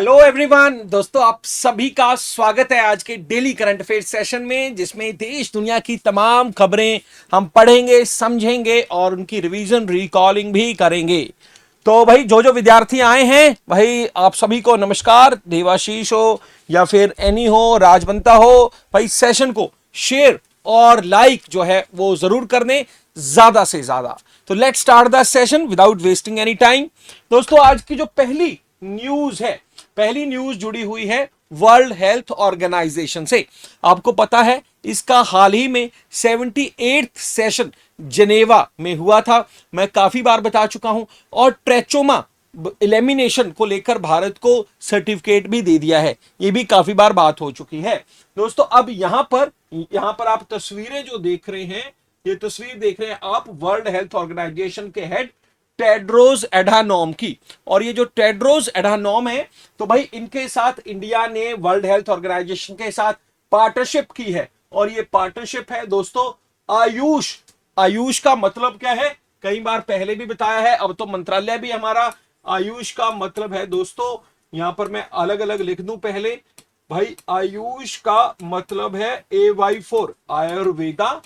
Hello everyone दोस्तों, आप सभी का स्वागत है आज के डेली करंट अफेयर सेशन में, जिसमें देश दुनिया की तमाम खबरें हम पढ़ेंगे, समझेंगे और उनकी रिवीजन रिकॉलिंग भी करेंगे। तो भाई जो जो विद्यार्थी आए हैं भाई, आप सभी को नमस्कार। देवाशीष हो या फिर एनी हो, राजबंता हो, भाई सेशन को शेयर और लाइक जो है वो जरूर करने, ज्यादा से ज्यादा। तो let's start the session without wasting any time. दोस्तों आज की जो पहली न्यूज है, पहली न्यूज जुड़ी हुई है वर्ल्ड हेल्थ ऑर्गेनाइजेशन से। आपको पता है इसका हाल ही में 78th सेशन जेनेवा में हुआ था। मैं काफी बार बता चुका हूं, और ट्रेचोमा एलिमिनेशन को लेकर भारत को सर्टिफिकेट भी दे दिया है। ये भी काफी बार बात हो चुकी है। दोस्तों अब यहां पर आप तस्वीरें जो देख रहे हैं, ये तस्वीर देख रहे हैं आप वर्ल्ड हेल्थ ऑर्गेनाइजेशन के हेड टेड्रोस एडानोम की। और ये जो टेड्रोस एडानोम है, तो भाई इनके साथ इंडिया ने वर्ल्ड हेल्थ ऑर्गेनाइजेशन के साथ पार्टनरशिप की है। और ये पार्टनरशिप है दोस्तों आयुष। आयुष का मतलब क्या है, कई बार पहले भी बताया है, अब तो मंत्रालय भी हमारा। आयुष का मतलब है दोस्तों, यहां पर मैं अलग अलग लिख दूं पहले। भाई आयुष का मतलब है AY4 आयुर्वेदा।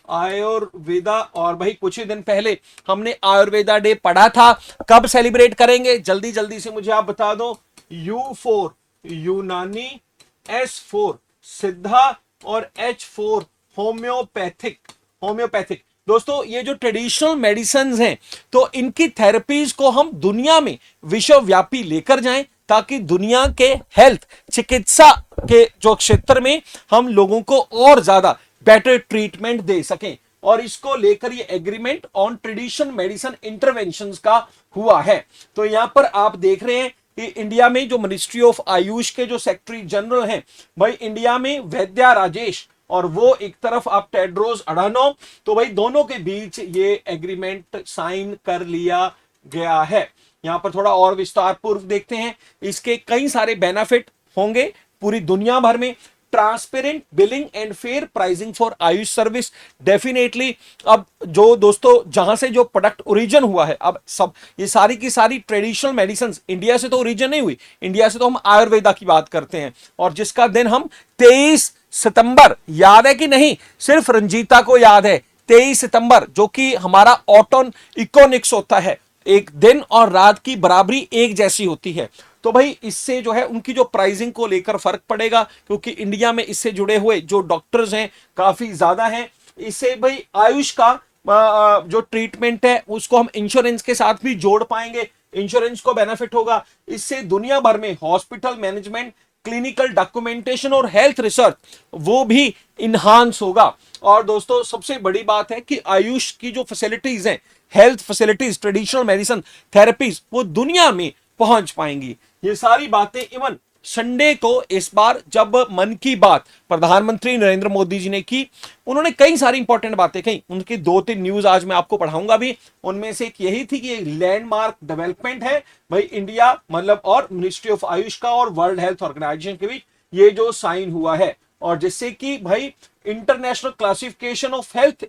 आयुर्वेदा। और भाई कुछ ही दिन पहले हमने आयुर्वेदा डे पढ़ा था। कब सेलिब्रेट करेंगे, जल्दी जल्दी से मुझे आप बता दो। U4 यूनानी, S4 सिद्धा और H4 होम्योपैथिक। होम्योपैथिक दोस्तों, ये जो ट्रेडिशनल मेडिसिन हैं, तो इनकी थेरेपीज को हम दुनिया में विश्वव्यापी लेकर जाएं, ताकि दुनिया के हेल्थ चिकित्सा के जो क्षेत्र में हम लोगों को और ज्यादा बेटर ट्रीटमेंट दे सकें। और इसको लेकर ये agreement on traditional medicine interventions का हुआ है। तो यहां पर आप देख रहे हैं कि इंडिया में जो मिनिस्ट्री ऑफ आयुष के जो सेक्रेटरी जनरल हैं, भाई इंडिया में वैद्या राजेश, और वो एक तरफ आप टेड्रोस अडानोम, तो भाई दोनों के बीच ये एग्रीमेंट साइन कर लिया गया है। यहां पर थोड़ा और विस्तार पूर्व देखते हैं। इसके कई सारे बेनिफिट होंगे पूरी दुनिया भर में। Transparent billing and fair pricing for Ayush service, definitely. अब जो दोस्तों जहां से जो प्रोडक्ट ओरिजिन हुआ है, अब सब ये सारी की सारी ट्रेडिशनल मेडिसिन इंडिया से तो ओरिजिन नहीं हुई। इंडिया से तो हम आयुर्वेदा की बात करते हैं, और जिसका दिन हम 23 सितंबर, याद है कि नहीं? सिर्फ रंजीता को याद है 23 सितंबर, जो कि हमारा ऑटोन इकोनिक्स होता है। एक दिन और रात की बराबरी एक जैसी होती है। तो भाई इससे जो है उनकी जो प्राइसिंग को लेकर फर्क पड़ेगा, क्योंकि इंडिया में इससे जुड़े हुए जो डॉक्टर्स हैं काफी ज्यादा हैं। इससे भाई आयुष का जो ट्रीटमेंट है उसको हम इंश्योरेंस के साथ भी जोड़ पाएंगे। इंश्योरेंस को बेनिफिट होगा। इससे दुनिया भर में हॉस्पिटल मैनेजमेंट, क्लिनिकल डॉक्यूमेंटेशन और हेल्थ रिसर्च वो भी इनहांस होगा। और दोस्तों सबसे बड़ी बात है कि आयुष की जो फैसिलिटीज हैं, health facilities, traditional medicine, therapies, वो दुनिया में पहुंच पाएंगी। ये सारी बातें इवन संडे को इस बार जब मन की बात प्रधानमंत्री नरेंद्र मोदी जी ने की, उन्होंने कई सारी इंपॉर्टेंट बातें कही। उनकी 2-3 न्यूज आज मैं आपको पढ़ाऊंगा भी। उनमें से एक यही थी कि एक लैंडमार्क डेवलपमेंट है भाई इंडिया मतलब और मिनिस्ट्री ऑफ आयुष का और वर्ल्ड हेल्थ ऑर्गेनाइजेशन के बीच ये जो साइन हुआ है, और जिससे कि भाई international classification of health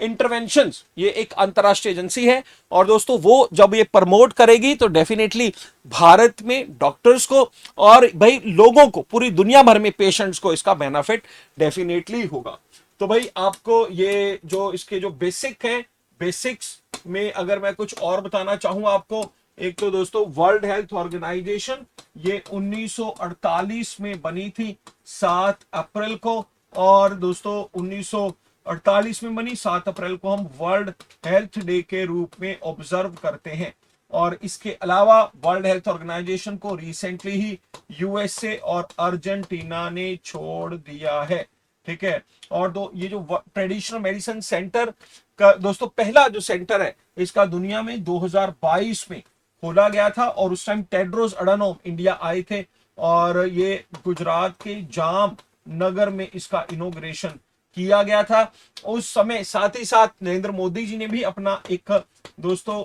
interventions, ये एक अंतरराष्ट्रीय एजेंसी है। और दोस्तों वो जब ये प्रमोट करेगी तो डेफिनेटली भारत में डॉक्टर्स को और भाई लोगों को, पूरी दुनिया भर में पेशेंट्स को इसका बेनिफिट डेफिनेटली होगा। तो भाई आपको ये जो इसके जो बेसिक है, बेसिक्स में अगर मैं कुछ और बताना चाहूँ आपको, एक तो दोस्तों वर्ल्ड हेल्थ ऑर्गेनाइजेशन ये 1948 में बनी थी 7 अप्रैल को। और दोस्तों 1948 में बनी 7 अप्रैल को हम वर्ल्ड हेल्थ डे के रूप में ऑब्जर्व करते हैं। और इसके अलावा वर्ल्ड हेल्थ ऑर्गेनाइजेशन को रिसेंटली ही USA और अर्जेंटीना ने छोड़ दिया है। ठीक है। और ये जो ट्रेडिशनल मेडिसिन सेंटर का दोस्तों पहला जो सेंटर है, इसका दुनिया में 2022 में खोला गया था। और उस टाइम टेड्रोस अडानोम इंडिया आए थे, और ये गुजरात के जाम नगर में इसका इनॉग्रेशन किया गया था उस समय। साथ ही साथ नरेंद्र मोदी जी ने भी अपना एक दोस्तों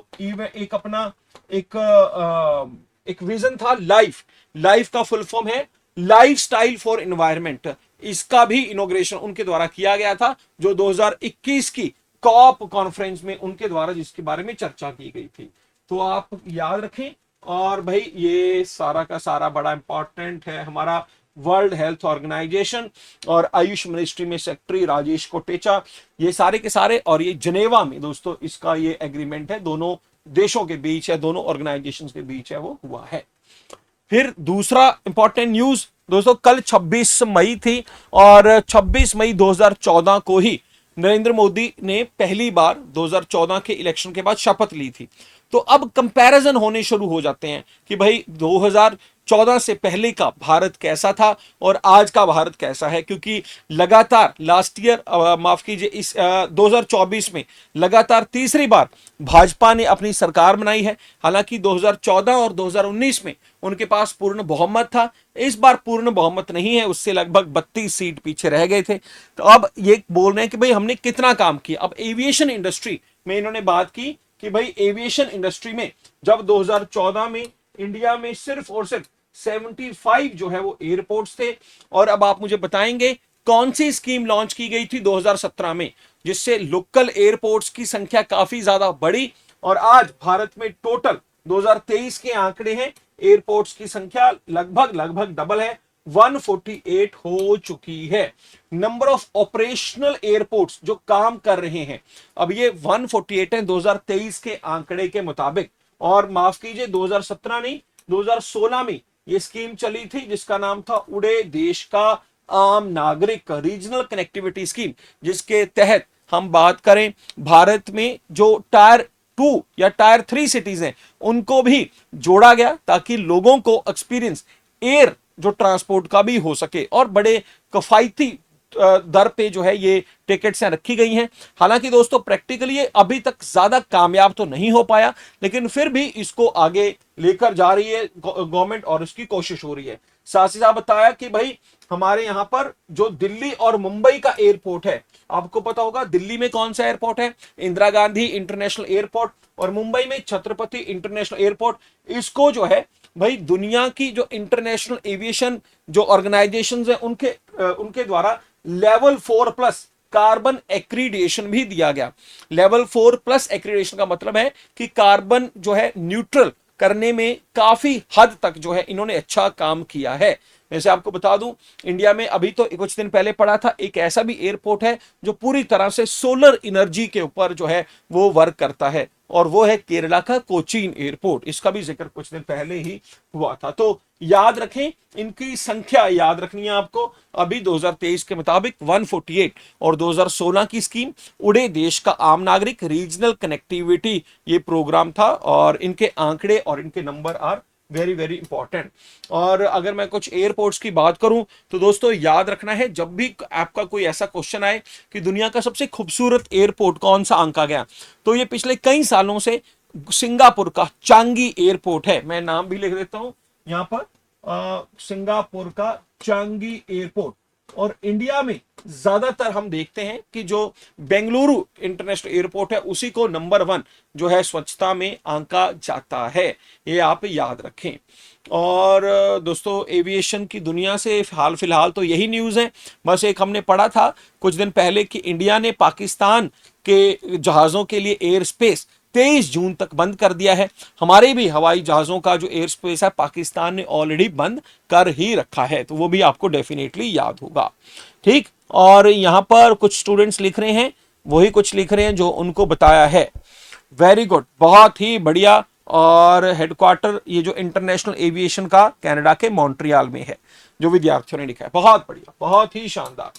एक विजन था, लाइफ का फुल फॉर्म है लाइफ स्टाइल फॉर एनवायरमेंट। इसका भी इनॉग्रेशन उनके द्वारा किया गया था, जो 2021 की कॉप कॉन्फ्रेंस में उनके द्वारा जिसके बारे में चर्चा की गई थी। तो आप याद रखें और भाई ये सारा का सारा बड़ा इंपॉर्टेंट है। हमारा वर्ल्ड हेल्थ ऑर्गेनाइजेशन और आयुष मिनिस्ट्री में सेक्रेटरी राजेश कोटेचा, ये सारे के सारे, और ये जनेवा में दोस्तों इसका ये एग्रीमेंट है, दोनों देशों के बीच है, दोनों ऑर्गेनाइजेशंस के बीच है, वो हुआ है। फिर दूसरा इंपॉर्टेंट न्यूज दोस्तों, कल 26 मई थी और 26 मई 2014 को ही नरेंद्र मोदी ने पहली बार 2014 के इलेक्शन के बाद शपथ ली थी। तो अब कंपैरिजन होने शुरू हो जाते हैं कि भाई 2014 से पहले का भारत कैसा था और आज का भारत कैसा है, क्योंकि लगातार लास्ट ईयर, माफ कीजिए, इस 2024 में लगातार तीसरी बार भाजपा ने अपनी सरकार बनाई है। हालांकि 2014 और 2019 में उनके पास पूर्ण बहुमत था, इस बार पूर्ण बहुमत नहीं है, उससे लगभग 32 सीट पीछे रह गए थे। तो अब ये बोल रहे हैं कि भाई हमने कितना काम किया। अब एविएशन इंडस्ट्री में इन्होंने बात की कि भाई एविएशन इंडस्ट्री में जब 2014 में इंडिया में सिर्फ और सिर्फ 75 जो है वो एयरपोर्ट्स थे, और अब आप मुझे बताएंगे कौन सी स्कीम लॉन्च की गई थी 2017 में जिससे लोकल एयरपोर्ट्स की संख्या काफी ज्यादा बढ़ी, और आज भारत में टोटल 2023 के आंकड़े हैं, एयरपोर्ट्स की संख्या लगभग लगभग डबल है, 148 हो चुकी है। नंबर ऑफ ऑपरेशनल एयरपोर्ट्स जो काम कर रहे हैं, अब ये 148 है 2023 के आंकड़े के मुताबिक। और माफ कीजिए 2017 नहीं, 2016 में ये स्कीम चली थी जिसका नाम था उड़े देश का आम नागरिक रीजनल कनेक्टिविटी स्कीम, जिसके तहत हम बात करें भारत में जो टायर 2 या टायर 3 सिटीज हैं उनको भी जोड़ा गया ताकि लोगों को एक्सपीरियंस एयर जो ट्रांसपोर्ट का भी हो सके, और बड़े किफायती दर पे जो है ये टिकट्स रखी गई हैं। हालांकि दोस्तों प्रैक्टिकली ये अभी तक ज्यादा कामयाब तो नहीं हो पाया, लेकिन फिर भी इसको आगे लेकर जा रही है गवर्नमेंट और इसकी कोशिश हो रही है। साथ ही साथ बताया कि भाई हमारे यहां पर जो दिल्ली और मुंबई का एयरपोर्ट है, आपको पता होगा दिल्ली में कौन सा एयरपोर्ट है, इंदिरा गांधी इंटरनेशनल एयरपोर्ट, और मुंबई में छत्रपति इंटरनेशनल एयरपोर्ट। इसको जो है भाई दुनिया की जो इंटरनेशनल एविएशन जो ऑर्गेनाइजेशंस हैं उनके द्वारा लेवल 4+ कार्बन एक्रीडिएशन भी दिया गया। लेवल 4+ एक्रीडिएशन का मतलब है कि कार्बन जो है न्यूट्रल करने में काफी हद तक जो है इन्होंने अच्छा काम किया है। वैसे आपको बता दूं, इंडिया में अभी तो कुछ दिन पहले पड़ा था, एक ऐसा भी एयरपोर्ट है जो पूरी तरह से सोलर एनर्जी के ऊपर जो है वो वर्क करता है, और वो है केरला का कोचीन एयरपोर्ट। इसका भी जिक्र कुछ दिन पहले ही हुआ था। तो याद रखें, इनकी संख्या याद रखनी है आपको। अभी 2023 के मुताबिक 148, और 2016 की स्कीम उड़े देश का आम नागरिक रीजनल कनेक्टिविटी ये प्रोग्राम था, और इनके आंकड़े और इनके number are very very important. और अगर मैं कुछ एयरपोर्ट्स की बात करूं तो दोस्तों याद रखना है, जब भी आपका कोई ऐसा क्वेश्चन आए कि दुनिया का सबसे खूबसूरत एयरपोर्ट कौन सा आंका गया, तो ये पिछले कई सालों से सिंगापुर का चांगी एयरपोर्ट है। मैं नाम भी लिख देता हूं यहां पर, सिंगापुर का चांगी एयरपोर्ट। और इंडिया में ज्यादातर हम देखते हैं कि जो बेंगलुरु इंटरनेशनल एयरपोर्ट है उसी को नंबर 1 जो है स्वच्छता में आंका जाता है, ये आप याद रखें। और दोस्तों एविएशन की दुनिया से हाल फिलहाल तो यही न्यूज़ है। बस एक हमने पढ़ा था कुछ दिन पहले कि इंडिया ने पाकिस्तान के जहाज़ों के लिए एयर स्पेस 23 जून तक बंद कर दिया है। हमारे भी हवाई जहाज़ों का जो एयर स्पेस है पाकिस्तान ने ऑलरेडी बंद कर ही रखा है, तो वो भी आपको डेफिनेटली याद होगा। ठीक, और यहाँ पर कुछ स्टूडेंट्स लिख रहे हैं, वही कुछ लिख रहे हैं जो उनको बताया है। वेरी गुड, बहुत ही बढ़िया। और हेडक्वार्टर ये जो इंटरनेशनल एविएशन का कनाडा के मॉन्ट्रियल में है, जो विद्यार्थियों ने लिखा है। बहुत बढ़िया, बहुत ही शानदार।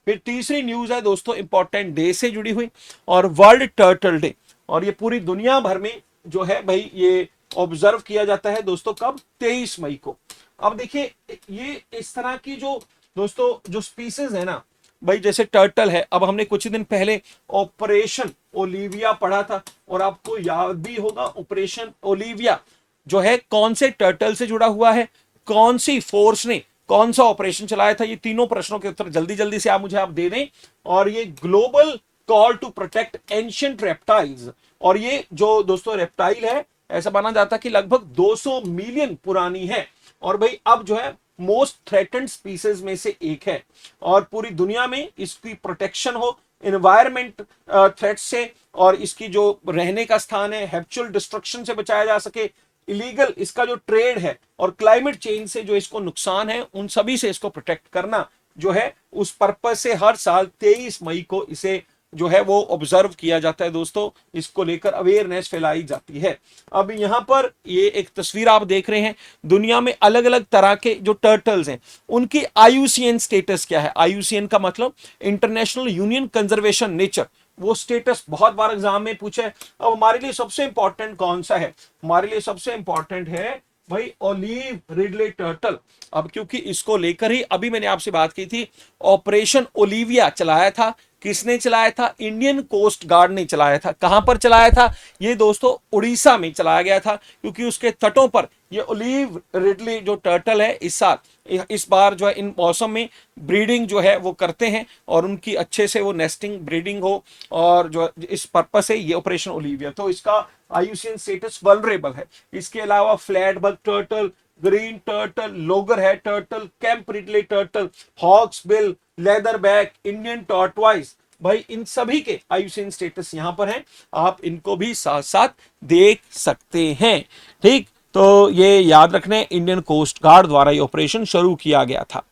फिर तीसरी न्यूज है दोस्तों इंपॉर्टेंट डे से जुड़ी हुई, और वर्ल्ड टर्टल डे। और ये पूरी दुनिया भर में जो है भाई ये ऑब्जर्व किया जाता है दोस्तों, कब? 23 मई को। अब देखिए ये इस तरह की जो दोस्तों जो स्पीसीज है ना भाई, जैसे टर्टल है, अब हमने कुछ दिन पहले ऑपरेशन ओलिविया पढ़ा था, और आपको याद भी होगा ऑपरेशन ओलिविया जो है कौन से टर्टल से जुड़ा हुआ है, कौन सी फोर्स ने कौन सा ऑपरेशन चलाया था। ये तीनों प्रश्नों के उत्तर जल्दी जल्दी से आप मुझे दे दें। और ये global call to protect ancient reptiles, और ये जो दोस्तों रेप्टाइल है ऐसा माना जाता है कि लगभग 200 मिलियन पुरानी है, और भाई अब जो है मोस्ट थ्रेटेंड स्पीसीज में से एक है, और पूरी दुनिया में इसकी प्रोटेक्शन हो एनवायरमेंट थ्रेट से, और इसकी जो रहने का स्थान है हैबिचुअल डिस्ट्रक्शन से बचाया जा सके, इलीगल इसका जो ट्रेड है और क्लाइमेट चेंज से जो इसको नुकसान है, उन सभी से इसको प्रोटेक्ट करना जो है, उस पर्पस से हर साल 23 मई को इसे जो है वो ऑब्जर्व किया जाता है दोस्तों। इसको लेकर अवेयरनेस फैलाई जाती है। अब यहां पर ये एक तस्वीर आप देख रहे हैं, दुनिया में अलग अलग तरह के जो टर्टल्स हैं उनकी आईयूसीएन स्टेटस क्या है। आईयूसीएन का मतलब इंटरनेशनल यूनियन कंजर्वेशन नेचर, वो स्टेटस बहुत बार एग्जाम में पूछा है। अब हमारे लिए सबसे इंपॉर्टेंट कौन सा है? हमारे लिए सबसे इंपॉर्टेंट है भाई ओलिव रिडले टर्टल। अब क्योंकि इसको लेकर ही अभी मैंने आपसे बात की थी, ऑपरेशन ओलिविया चलाया था। किसने चलाया था? इंडियन कोस्ट गार्ड ने चलाया था। कहां पर चलाया था? ये दोस्तों उड़ीसा में चलाया गया था, क्योंकि उसके तटों पर ये ओलिव रिडले जो टर्टल है इस बार जो है इन मौसम में ब्रीडिंग जो है वो करते हैं, और उनकी अच्छे से वो नेस्टिंग ब्रीडिंग हो, और जो इस पर्पस से ये ऑपरेशन ओलिविया, तो इसका आईयूसीएन स्टेटस वल्नरेबल है। इसके अलावा flatback turtle, green turtle, loggerhead turtle, Kemp ridley turtle, hawksbill, leatherback, Indian tortoise, भाई इन सभी के आईयूसीएन स्टेटस यहां पर हैं। आप इनको भी साथ साथ देख सकते हैं। ठीक, तो ये याद रखने, इंडियन कोस्ट गार्ड द्वारा ये ऑपरेशन शुरू किया गया था।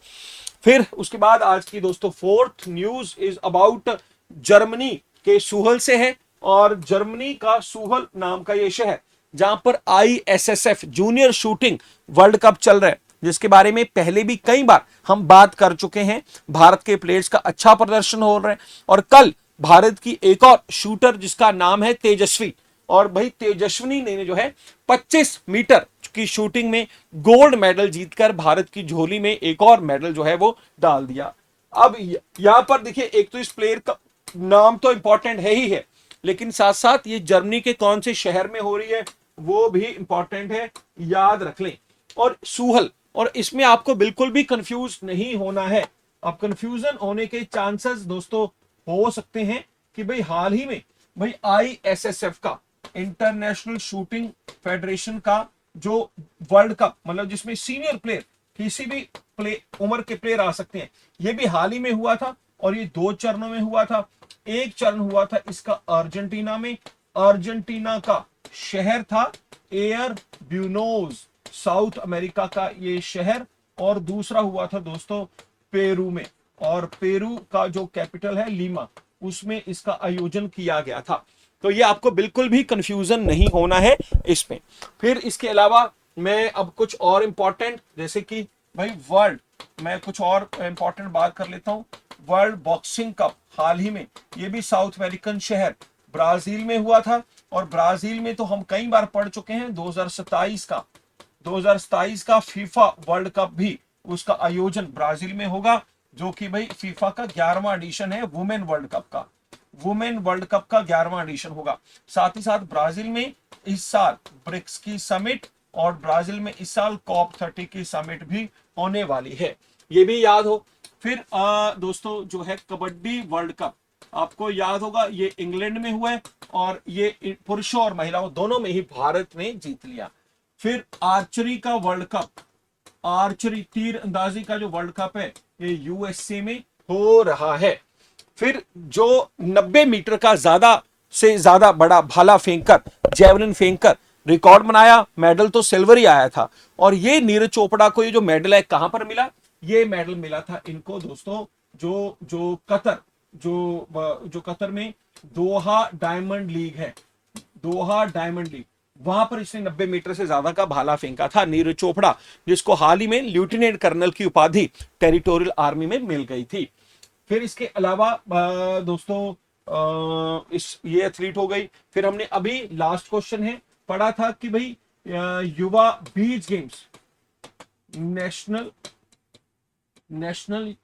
फिर उसके बाद आज की दोस्तों fourth news is about Germany के सूहल से है, और जर्मनी का सूहल नाम का ये शहर जहां पर ISSF junior shooting world cup चल रहा है, जिसके बारे में पहले भी कई बार हम बात कर चुके हैं। भारत के प्लेयर्स का अच्छा प्रदर्शन हो रहा है, और कल भारत की एक और शूटर जिसका नाम है तेजस्वी, और भाई तेजस्विनी ने जो है 25 मीटर की शूटिंग में गोल्ड मेडल जीतकर भारत की झोली में एक और मेडल जो है वो डाल दिया। अब यहां पर देखिए, एक तो इस प्लेयर का नाम तो इंपॉर्टेंट है ही है, लेकिन साथ साथ ये जर्मनी के कौन से शहर में हो रही है वो भी इंपॉर्टेंट है, याद रख लें। और सूहल, और इसमें आपको बिल्कुल भी कंफ्यूज नहीं होना है। अब कंफ्यूजन होने के चांसेस दोस्तों हो सकते हैं कि भाई हाल ही में भाई आईएसएसएफ का, इंटरनेशनल शूटिंग फेडरेशन का जो वर्ल्ड कप, मतलब जिसमें सीनियर प्लेयर किसी भी उम्र के प्लेयर आ सकते हैं, ये भी हाल ही में हुआ था, और ये 2 चरणों में हुआ था। एक चरण हुआ था इसका अर्जेंटीना में, अर्जेंटीना का शहर था एयर ब्यूनोस, साउथ अमेरिका का ये शहर, और दूसरा हुआ था दोस्तों पेरू में, और पेरू का जो कैपिटल है लीमा, उसमें इसका आयोजन किया गया था। तो ये आपको बिल्कुल भी कंफ्यूजन नहीं होना है इसमें। फिर इसके अलावा मैं अब कुछ और इंपॉर्टेंट, जैसे कि भाई वर्ल्ड, मैं कुछ और इंपॉर्टेंट बात कर लेता हूं। वर्ल्ड बॉक्सिंग कप हाल ही में, ये भी साउथ अमेरिकन शहर ब्राजील में हुआ था, और ब्राजील में तो हम कई बार पढ़ चुके हैं, 2027 का फीफा वर्ल्ड कप भी, उसका आयोजन ब्राजील में होगा, जो कि भाई फीफा का 11वां एडिशन है वुमेन वर्ल्ड कप का। वुमेन वर्ल्ड कप का 11वां एडिशन होगा। साथ ही साथ ब्राजील में इस साल ब्रिक्स की समिट, और ब्राजील में इस साल COP30 की समिट भी होने वाली है, ये भी याद हो। फिर दोस्तों जो है कबड्डी वर्ल्ड कप, आपको याद होगा ये इंग्लैंड में हुआ है, और ये पुरुषों और महिलाओं दोनों में ही भारत ने जीत लिया। फिर आर्चरी का वर्ल्ड कप, आर्चरी तीर अंदाजी का जो वर्ल्ड कप है, ये यूएसए में हो रहा है। फिर जो 90 मीटर का ज्यादा से ज्यादा बड़ा भाला फेंककर, जेवलिन फेंककर रिकॉर्ड बनाया, मेडल तो सिल्वर ही आया था। और ये नीरज चोपड़ा को ये जो मेडल है कहां पर मिला? ये मेडल मिला था इनको दोस्तों जो कतर में दोहा डायमंड लीग है, दोहा डायमंड लीग, वहां पर इसने 90 मीटर से ज्यादा का भाला फेंका था नीरज चोपड़ा, जिसको हाल ही में लेफ्टिनेंट कर्नल की उपाधि टेरिटोरियल आर्मी में मिल गई थी। फिर इसके अलावा दोस्तों ये एथलीट हो गई। फिर हमने अभी लास्ट क्वेश्चन है पढ़ा था कि भाई युवा बीच गेम्स, नेशनल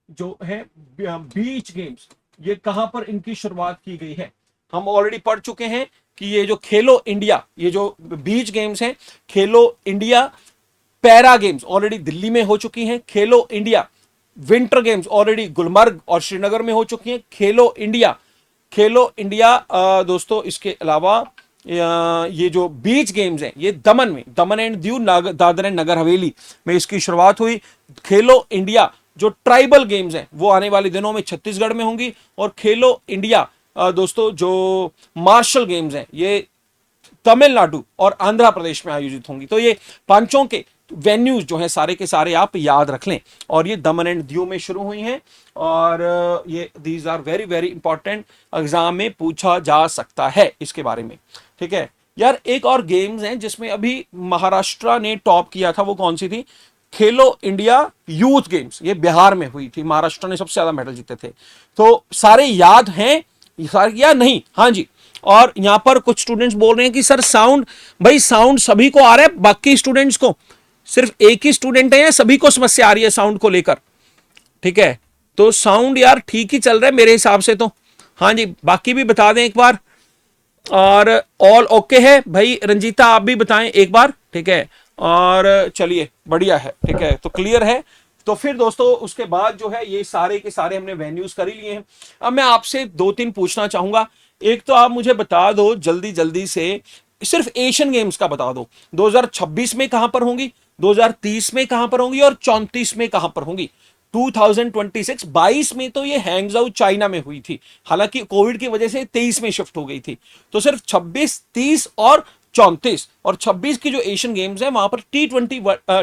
जो है बीच गेम्स, ये कहां पर इनकी शुरुआत की गई है? हम ऑलरेडी पढ़ चुके हैं कि ये जो खेलो इंडिया, ये जो बीच गेम्स हैं, खेलो India para games already Delhi में हो चुकी हैं, खेलो India winter games already Gulmarg और श्रीनगर में हो चुकी हैं, खेलो इंडिया दोस्तों इसके अलावा ये जो बीच गेम्स हैं ये दमन एंड दीव, दादर एंड नगर हवेली में इसकी शुरुआत हुई। खेलो इंडिया जो ट्राइबल गेम्स हैं वो आने वाले दिनों में छत्तीसगढ़ में होंगी, और खेलो इंडिया दोस्तों जो मार्शल गेम्स हैं ये तमिलनाडु और आंध्र प्रदेश में आयोजित होंगी। तो ये पांचों के वेन्यूज जो हैं सारे के सारे आप याद रख लें। और ये दमन एंड दीव में शुरू हुई हैं और ये these are very very important, exam में पूछा जा सकता है इसके बारे में। ठीक है यार, एक और गेम्स हैं जिसमें अभी महाराष्ट्र ने टॉप किया था, वो कौन सी थी? खेलो इंडिया यूथ गेम्स, ये बिहार में हुई थी, महाराष्ट्र ने सबसे ज्यादा मेडल जीते थे। तो सारे याद हैं या नहीं? हाँ जी। और यहां पर कुछ स्टूडेंट्स बोल रहे हैं कि सर साउंड, भाई साउंड सभी को आ रहा है, बाकी स्टूडेंट्स को सिर्फ एक ही स्टूडेंट है या सभी को समस्या आ रही है साउंड को लेकर? ठीक है, तो साउंड यार ठीक ही चल रहा है मेरे हिसाब से तो। हाँ जी, बाकी भी बता दें एक बार। और ऑल ओके है भाई? रंजीता आप भी बताएं एक बार। ठीक है, और चलिए बढ़िया है। ठीक है, तो क्लियर है। तो फिर दोस्तों उसके बाद जो है ये सारे के सारे हमने वेन्यूज कर ही लिए हैं। अब मैं आपसे दो तीन पूछना चाहूंगा। एक तो आप मुझे बता दो जल्दी जल्दी से, सिर्फ एशियन गेम्स का बता दो, 2026 में कहां पर होंगी, 2030 में कहां पर होंगी और 34 में कहां पर होंगी? 2026 22 में तो ये हैंगजाऊ चाइना में हुई थी, हालांकि कोविड की वजह से 23 में शिफ्ट हो गई थी। तो सिर्फ 26, 30 और 34 और 26 की जो एशियन गेम्स है वहां पर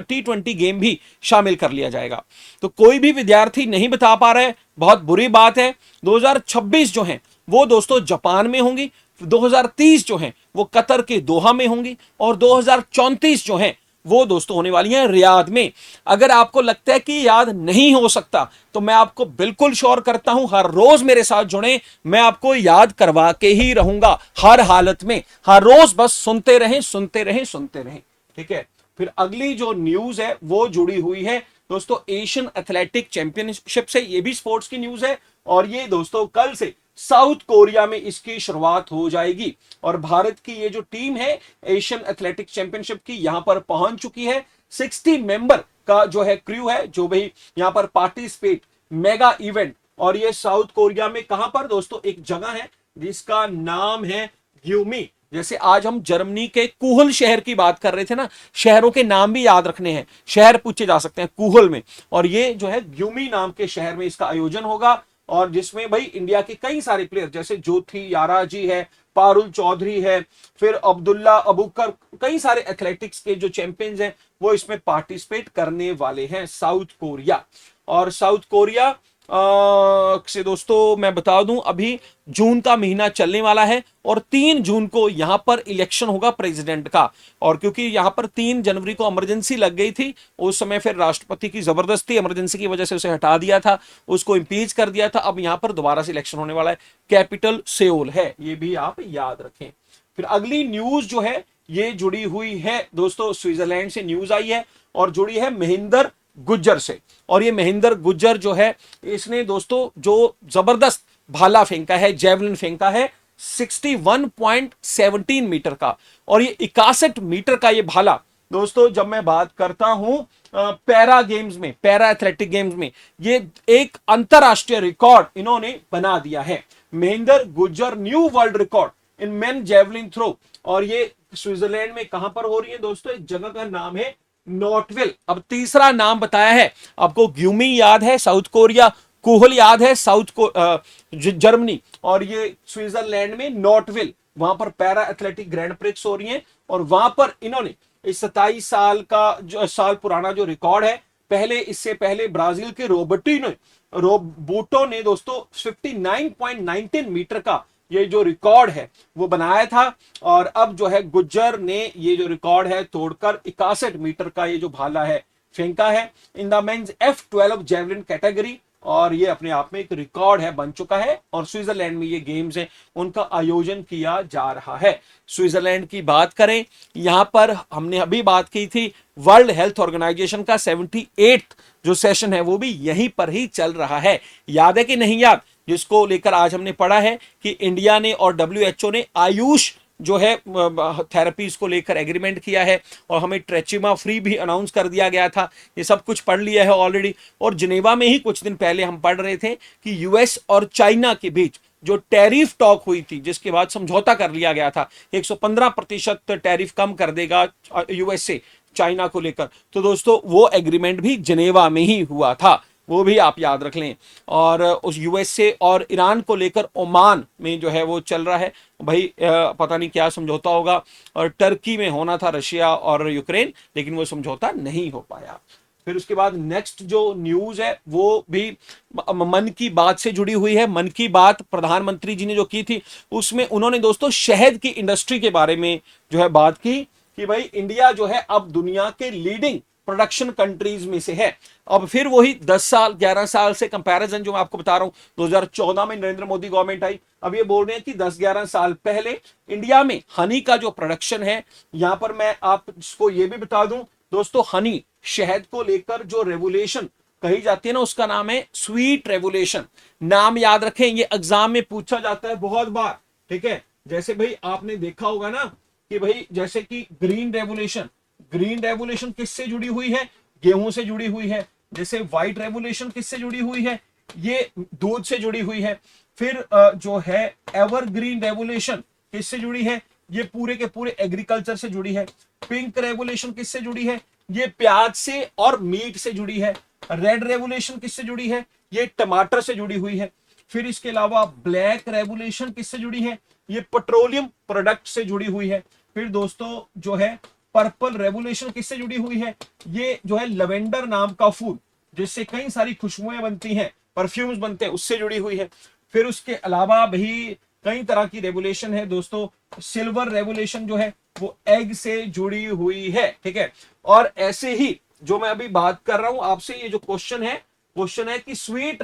T20 गेम भी शामिल कर लिया जाएगा। तो कोई भी विद्यार्थी नहीं बता पा रहा है, बहुत बुरी बात है। 2026 जो है वो दोस्तों जापान में होंगी, 2030 जो है वो कतर के दोहा में होंगी और 2034 जो है वो दोस्तों होने वाली हैं रियाद में। अगर आपको लगता है कि याद नहीं हो सकता तो मैं आपको बिल्कुल श्योर करता हूं, हर रोज मेरे साथ जुड़े, मैं आपको याद करवा के ही रहूंगा हर हालत में। हर रोज बस सुनते रहें सुनते रहें सुनते रहें। ठीक है, फिर अगली जो न्यूज है वो जुड़ी हुई है दोस्तों एशियन एथलेटिक चैंपियनशिप से। ये भी स्पोर्ट्स की न्यूज है और ये दोस्तों कल से साउथ कोरिया में इसकी शुरुआत हो जाएगी। और भारत की ये जो टीम है एशियन एथलेटिक चैंपियनशिप की यहां पर पहुंच चुकी है। 60 मेंबर का जो है क्रू है जो भी यहां पर पार्टिसिपेट मेगा इवेंट। और ये साउथ कोरिया में कहां पर दोस्तों? एक जगह है जिसका नाम है ग्यूमी। जैसे आज हम जर्मनी के कुहल शहर की बात कर रहे थे ना, शहरों के नाम भी याद रखने हैं, शहर पूछे जा सकते हैं कुहल में। और ये जो है ग्यूमी नाम के शहर में इसका आयोजन होगा और जिसमें भाई इंडिया के कई सारे प्लेयर जैसे ज्योति यारा जी है, पारुल चौधरी है, फिर अब्दुल्ला अबूकर, कई सारे एथलेटिक्स के जो चैंपियंस हैं वो इसमें पार्टिसिपेट करने वाले हैं साउथ कोरिया। और साउथ कोरिया से दोस्तों मैं बता दूं अभी जून का महीना चलने वाला है और 3 जून को यहां पर इलेक्शन होगा प्रेसिडेंट का। और क्योंकि यहां पर 3 जनवरी को इमरजेंसी लग गई थी, उस समय फिर राष्ट्रपति की जबरदस्ती इमरजेंसी की वजह से उसे हटा दिया था, उसको इंपीच कर दिया था। अब यहां पर दोबारा से इलेक्शन होने वाला है। कैपिटल सेओल है, ये भी आप याद रखें। फिर अगली न्यूज जो है ये जुड़ी हुई है दोस्तों स्विट्जरलैंड से न्यूज आई है और जुड़ी है महेंद्र गुज्जर से। और ये महेंद्र गुज्जर जो है इसने दोस्तों जो जबरदस्त भाला फेंका है, जेवलिन फेंका है 61.17 मीटर का। और ये 61 मीटर का ये भाला दोस्तों जब मैं बात करता हूं पैरा गेम्स में, पैरा एथलेटिक गेम्स में ये एक अंतरराष्ट्रीय रिकॉर्ड इन्होंने बना दिया है। Mahendra Gujjar new world record in men javelin throw. और ये स्विट्जरलैंड में कहां पर हो रही है दोस्तों? इस जगह का नाम है नॉटविल। अब तीसरा नाम बताया है आपको, ग्यूमी याद है साउथ कोरिया, कुहल याद है साउथ को जर्मनी, और ये स्विट्जरलैंड में नॉटविल, वहां पर पैरा एथलेटिक ग्रैंड प्रिक्स हो रही है। और वहां पर इन्होंने इस 27 साल का जो साल पुराना जो रिकॉर्ड है, पहले इससे पहले ब्राजील के रोबोटो ने दोस्तों 59.19 मीटर का ये जो रिकॉर्ड है वो बनाया था। और अब जो है गुज्जर ने ये जो रिकॉर्ड है तोड़कर 61 मीटर का ये जो भाला है फेंका है in the men's F12 javelin category. और ये अपने आप में एक रिकॉर्ड है, बन चुका है। और स्विट्जरलैंड में ये गेम्स हैं उनका आयोजन किया जा रहा है। स्विट्जरलैंड की बात करें, यहां पर हमने अभी बात की थी वर्ल्ड हेल्थ ऑर्गेनाइजेशन का 78th जो सेशन है वो भी यहीं पर ही चल रहा है। याद है कि नहीं याद? जिसको लेकर आज हमने पढ़ा है कि इंडिया ने और WHO ने आयुष जो है थेरेपीज को लेकर एग्रीमेंट किया है और हमें ट्रेचिमा फ्री भी अनाउंस कर दिया गया था। ये सब कुछ पढ़ लिया है ऑलरेडी। और जिनेवा में ही कुछ दिन पहले हम पढ़ रहे थे कि यूएस और चाइना के बीच जो टैरिफ टॉक हुई थी, जिसके बाद समझौता कर लिया गया था, 115% टैरिफ कम कर देगा यूएस से चाइना को लेकर। तो दोस्तों वो एग्रीमेंट भी जिनेवा में ही हुआ था। वो भी आप याद रख लें। और उस यूएसए और ईरान को लेकर ओमान में जो है वो चल रहा है भाई, पता नहीं क्या समझौता होगा। और टर्की में होना था रशिया और यूक्रेन, लेकिन वो समझौता नहीं हो पाया। फिर उसके बाद नेक्स्ट जो न्यूज है वो भी मन की बात से जुड़ी हुई है। मन की बात प्रधानमंत्री जी ने जो की थी उसमें उन्होंने दोस्तों शहद की इंडस्ट्री के बारे में जो है बात की कि भाई इंडिया जो है अब दुनिया के लीडिंग प्रोडक्शन कंट्रीज में से है। अब फिर वही 10 साल 11 साल से कंपैरिजन जो मैं आपको बता रहा हूं, 2014 में नरेंद्र मोदी गवर्नमेंट आई, अब ये बोल रहे हैं कि 10-11 साल पहले इंडिया में हनी का जो प्रोडक्शन है, यहां पर मैं आपको ये भी बता दूं दोस्तों, हनी शहद को लेकर जो रेगुलेशन कही जाती है ना, उसका नाम है स्वीट रेगुलेशन। नाम याद रखें, ये एग्जाम में पूछा जाता है बहुत बार, ठीक है। जैसे भाई आपने देखा होगा ना कि भाई जैसे कि ग्रीन रेगुलेशन, ग्रीन रेवोल्यूशन किससे जुड़ी हुई है, गेहूं से जुड़ी हुई है। जैसे व्हाइट रेवोल्यूशन किससे जुड़ी हुई है, ये दूध से जुड़ी हुई है। फिर जो है एवरग्रीन रेवोल्यूशन किससे जुड़ी है, ये पूरे के पूरे एग्रीकल्चर से जुड़ी है। पिंक रेवोल्यूशन किससे जुड़ी है, ये प्याज से और मीट से जुड़ी है। रेड रेवोल्यूशन किससे जुड़ी है, ये टमाटर से जुड़ी हुई है। फिर इसके अलावा ब्लैक रेवोल्यूशन किससे जुड़ी है, ये पेट्रोलियम प्रोडक्ट से जुड़ी हुई है। फिर दोस्तों जो है पर्पल रेवोल्यूशन किससे जुड़ी हुई है, ये जो है लेवेंडर नाम का फूल जिससे कई सारी खुशबुएं बनती हैं, परफ्यूम्स बनते हैं, उससे जुड़ी हुई है। फिर उसके अलावा भी कई तरह की रेवोल्यूशन है दोस्तों। सिल्वर रेवोल्यूशन जो है वो एग से जुड़ी हुई है, ठीक है। और ऐसे ही जो मैं अभी बात कर रहा हूं आपसे, ये जो क्वेश्चन है कि स्वीट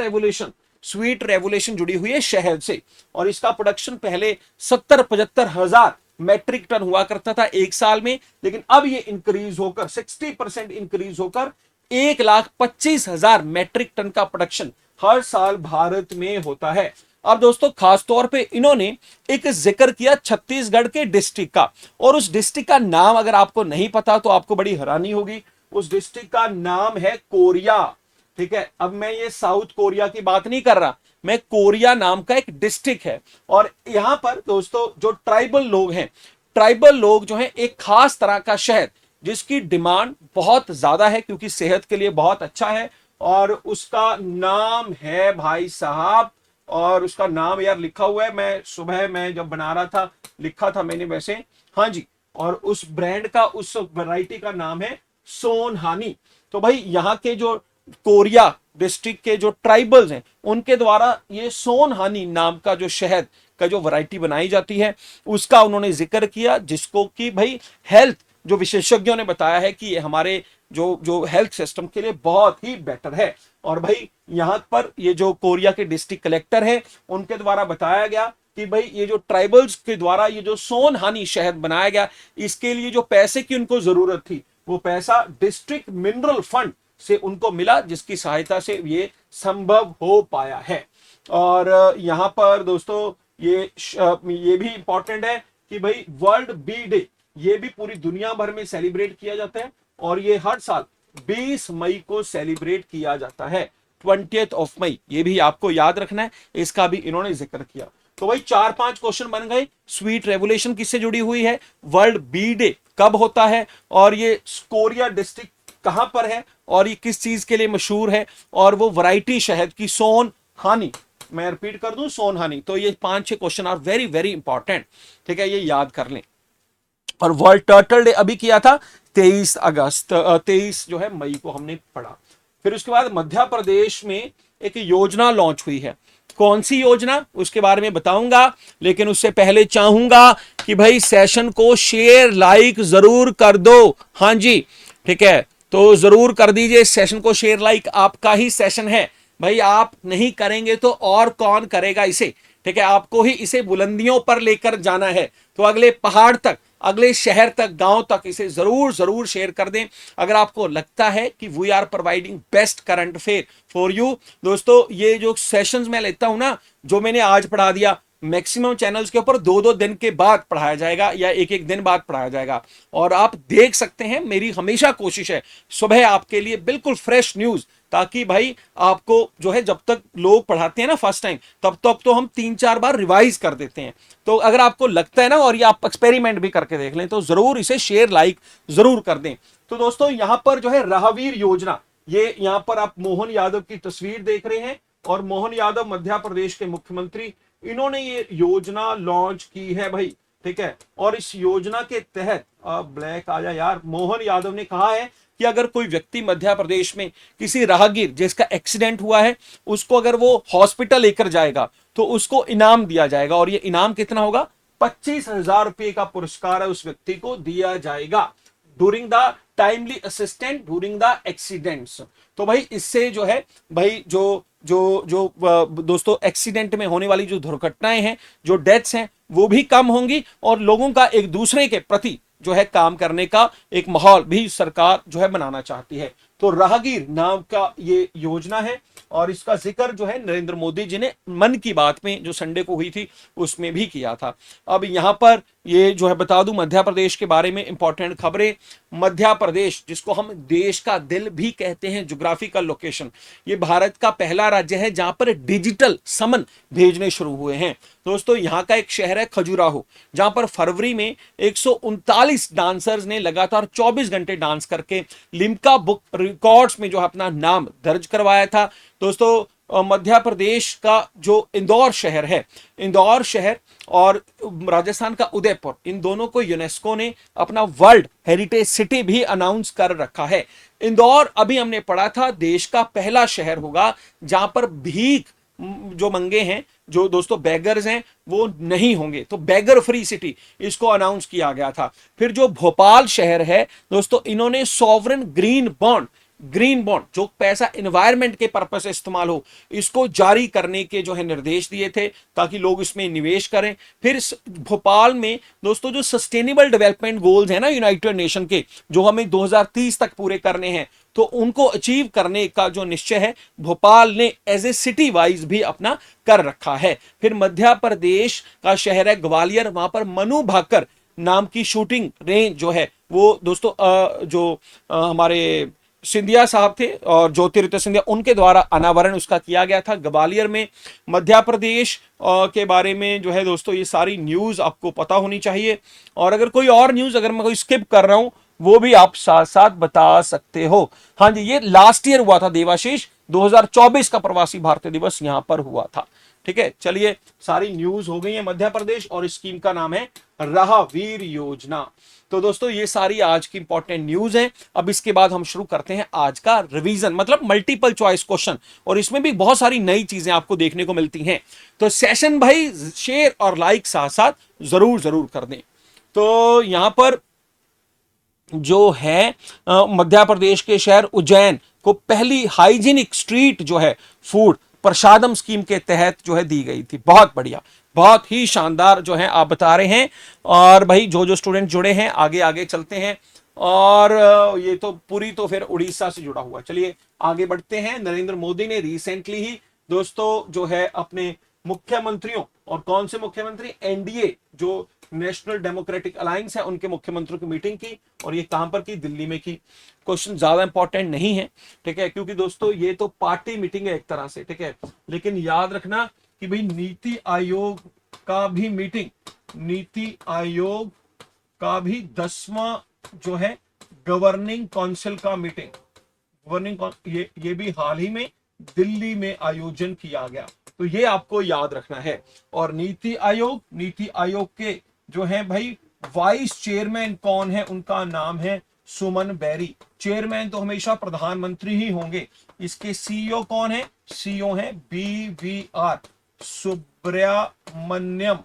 रेवोल्यूशन जुड़ी हुई है शहद से, और इसका प्रोडक्शन पहले 70-75 हजार मैट्रिक टन हुआ करता था एक साल में, लेकिन अब ये इंक्रीज होकर 60% इंक्रीज होकर 1,25,000 मैट्रिक टन का प्रोडक्शन हर साल भारत में होता है। अब दोस्तों खासतौर पे इन्होंने एक जिक्र किया छत्तीसगढ़ के डिस्ट्रिक्ट का, और उस डिस्ट्रिक्ट का नाम अगर आपको नहीं पता तो आपको बड़ी हैरानी होगी। उस डिस्ट्रिक्ट का नाम है कोरिया, ठीक है। अब मैं ये साउथ कोरिया की बात नहीं कर रहा, मैं कोरिया नाम का एक डिस्ट्रिक्ट है। और यहां पर दोस्तों जो ट्राइबल लोग जो हैं एक खास तरह का शहद जिसकी डिमांड बहुत ज्यादा है क्योंकि सेहत के लिए बहुत अच्छा है, और उसका नाम है भाई साहब, और उसका नाम यार लिखा हुआ है, मैं सुबह मैं जब बना रहा था लिखा था मैंने वैसे, हाँ जी। और उस ब्रांड का, उस वैरायटी का नाम है सोन हानी। तो भाई यहाँ के जो कोरिया डिस्ट्रिक्ट के जो ट्राइबल्स हैं उनके द्वारा ये सोन हानी नाम का जो शहद का जो वैरायटी बनाई जाती है उसका उन्होंने जिक्र किया, जिसको कि भाई हेल्थ जो विशेषज्ञों ने बताया है कि ये हमारे जो हेल्थ सिस्टम के लिए बहुत ही बेटर है। और भाई यहां पर ये जो कोरिया के डिस्ट्रिक्ट कलेक्टर है उनके द्वारा बताया गया कि भाई ये जो ट्राइबल्स के द्वारा ये जो सोन हानी शहद बनाया गया, इसके लिए जो पैसे की उनको जरूरत थी वो पैसा डिस्ट्रिक्ट मिनरल फंड से उनको मिला, जिसकी सहायता से ये संभव हो पाया है। और यहां पर दोस्तों ये भी इंपॉर्टेंट है कि भाई वर्ल्ड बी डे ये भी पूरी दुनिया भर में सेलिब्रेट किया जाता है, और ये हर साल 20 मई को सेलिब्रेट किया जाता है, 20 मई, ये भी आपको याद रखना है, इसका भी इन्होंने जिक्र किया। तो भाई 4-5 क्वेश्चन बन गए। स्वीट रेवोल्यूशन किससे जुड़ी हुई है, वर्ल्ड बी डे कब होता है, और ये कोरिया डिस्ट्रिक्ट कहां पर है, और ये किस चीज के लिए मशहूर है, और वो वैरायटी शहद की सोन हानी, मैं रिपीट कर दूं सोन हानी। तो ये 5-6 question are very very important, ठीक है, ये याद कर लें। और वर्ल्ड टर्टल डे अभी किया था 23 जो है मई को हमने पढ़ा। फिर उसके बाद मध्य प्रदेश में एक योजना लॉन्च हुई है, कौन सी योजना उसके बारे में बताऊंगा, लेकिन उससे पहले चाहूंगा कि भाई सेशन को शेयर लाइक जरूर कर दो, हाँ जी, ठीक है, तो जरूर कर दीजिए सेशन को शेयर लाइक, आपका ही सेशन है भाई, आप नहीं करेंगे तो और कौन करेगा इसे, ठीक है, आपको ही इसे बुलंदियों पर लेकर जाना है, तो अगले पहाड़ तक, अगले शहर तक, गांव तक इसे जरूर जरूर शेयर कर दें अगर आपको लगता है कि we are providing best current affair for you. दोस्तों ये जो सेशंस मैं लेता हूं ना, जो मैंने आज पढ़ा दिया, मैक्सिमम चैनल्स के ऊपर 2-2 दिन के बाद पढ़ाया जाएगा या एक दिन बाद पढ़ाया जाएगा, और आप देख सकते हैं मेरी हमेशा कोशिश है सुबह आपके लिए बिल्कुल फ्रेश न्यूज, ताकि भाई आपको जो है जब तक लोग पढ़ाते हैं ना फर्स्ट टाइम तब तक तो हम 3-4 बार रिवाइज कर देते हैं। तो अगर आपको लगता है ना, और ये आप एक्सपेरिमेंट भी करके देख लें, तो जरूर इसे शेयर लाइक जरूर कर दें। तो दोस्तों यहां पर जो है राहवीर योजना, ये यहां पर आप मोहन यादव की तस्वीर देख रहे हैं, और मोहन यादव मध्य प्रदेश के मुख्यमंत्री, इन्होंने ये योजना लॉन्च की है भाई, ठीक है। और इस योजना के तहत, ब्लैक आ जाए यार, मोहन यादव ने कहा है कि अगर कोई व्यक्ति मध्य प्रदेश में किसी राहगीर जिसका एक्सीडेंट हुआ है, उसको अगर वो हॉस्पिटल लेकर जाएगा तो उसको इनाम दिया जाएगा, और ये इनाम कितना होगा, 25,000 रुपए का पुरस्कार है उस व्यक्ति को दिया जाएगा during the timely assistant during the accidents. तो भाई इससे जो है भाई जो जो जो दोस्तों एक्सीडेंट में होने वाली जो दुर्घटनाएं हैं, जो डेथ्स हैं, वो भी कम होंगी, और लोगों का एक दूसरे के प्रति जो है काम करने का एक माहौल भी सरकार जो है बनाना चाहती है। तो राहगीर नाम का ये योजना है, और इसका जिक्र जो है नरेंद्र मोदी जी ने मन की बात में जो संडे को हुई थी उसमें भी किया था। अब यहां पर ये जो है बता दूं मध्य प्रदेश के बारे में इंपॉर्टेंट खबरें। मध्य प्रदेश, जिसको हम देश का दिल भी कहते हैं, ज्योग्राफिकल लोकेशन, ये भारत का पहला राज्य है जहां पर डिजिटल समन भेजने शुरू हुए हैं। दोस्तों यहां का एक शहर है खजुराहो, जहां पर फरवरी में 139 डांसर्स ने लगातार 24 घंटे डांस करके लिम्का बुक रिकॉर्ड्स में जो अपना नाम दर्ज करवाया था। दोस्तों मध्य प्रदेश का जो इंदौर शहर है, इंदौर शहर और राजस्थान का उदयपुर, इन दोनों को यूनेस्को ने अपना वर्ल्ड हेरिटेज सिटी भी अनाउंस कर रखा है। इंदौर अभी हमने पढ़ा था देश का पहला शहर होगा जहां पर भीख जो मंगे हैं, जो दोस्तों बैगर्स हैं, वो नहीं होंगे। तो बैगर फ्री सिटी इसको अनाउंस किया गया था। फिर जो भोपाल शहर है दोस्तों, इन्होंने सॉवरेन ग्रीन बॉन्ड जो पैसा एनवायरनमेंट के पर्पस से इस्तेमाल हो, इसको जारी करने के जो है निर्देश दिए थे ताकि लोग इसमें निवेश करें। फिर भोपाल में दोस्तों जो सस्टेनेबल डेवलपमेंट गोल्स है ना यूनाइटेड नेशन के, जो हमें 2030 तक पूरे करने हैं, तो उनको अचीव करने का जो निश्चय है भोपाल ने एज ए सिटी वाइज भी अपना कर रखा है। फिर मध्य प्रदेश का शहर है ग्वालियर, वहां पर मनु भाकर नाम की शूटिंग रेंज जो है वो दोस्तों हमारे सिंधिया साहब थे और ज्योतिरित्य सिंधिया, उनके द्वारा अनावरण उसका किया गया था ग्वालियर में। मध्य प्रदेश के बारे में जो है दोस्तों ये सारी न्यूज आपको पता होनी चाहिए, और अगर कोई और न्यूज अगर मैं कोई स्किप कर रहा हूं वो भी आप साथ साथ बता सकते हो। हाँ जी, ये लास्ट ईयर हुआ था देवाशीष, 2024 का प्रवासी भारतीय दिवस यहां पर हुआ था। ठीक है, चलिए सारी न्यूज हो गई है मध्य प्रदेश, और स्कीम का नाम है राहवीर योजना। तो दोस्तों ये सारी आज की इंपॉर्टेंट न्यूज है। अब इसके बाद हम शुरू करते हैं आज का रिवीजन, मतलब मल्टीपल चॉइस क्वेश्चन, और इसमें भी बहुत सारी नई चीजें आपको देखने को मिलती हैं। तो सेशन भाई शेयर और लाइक साथ साथ जरूर कर दें। तो यहां पर जो है मध्य प्रदेश के शहर उज्जैन को पहली हाइजीनिक स्ट्रीट जो है फूड प्रसादम स्कीम के तहत जो है दी गई थी। बहुत बढ़िया, बहुत ही शानदार जो है आप बता रहे हैं। और भाई जो स्टूडेंट जुड़े हैं आगे आगे चलते हैं, और ये तो पूरी तो फिर उड़ीसा से जुड़ा हुआ। चलिए आगे बढ़ते हैं। नरेंद्र मोदी ने रिसेंटली ही दोस्तों जो है अपने मुख्यमंत्रियों, और कौन से मुख्यमंत्री, एनडीए जो नेशनल डेमोक्रेटिक अलायंस है उनके मुख्यमंत्रियों की मीटिंग की, और ये कहां पर की, दिल्ली में की। क्वेश्चन ज्यादा इंपॉर्टेंट नहीं है, ठीक है, क्योंकि दोस्तों ये तो पार्टी मीटिंग है एक तरह से, ठीक है। लेकिन याद रखना कि भाई नीति आयोग का भी मीटिंग, नीति आयोग का भी 10वां जो है गवर्निंग काउंसिल का मीटिंग, ये भी हाल ही में दिल्ली में आयोजन किया गया। तो ये आपको याद रखना है। और नीति आयोग के जो है भाई वाइस चेयरमैन कौन है, उनका नाम है सुमन बेरी। चेयरमैन तो हमेशा प्रधानमंत्री ही होंगे। इसके सीईओ कौन है, सीईओ है BVR सुब्रमण्यम,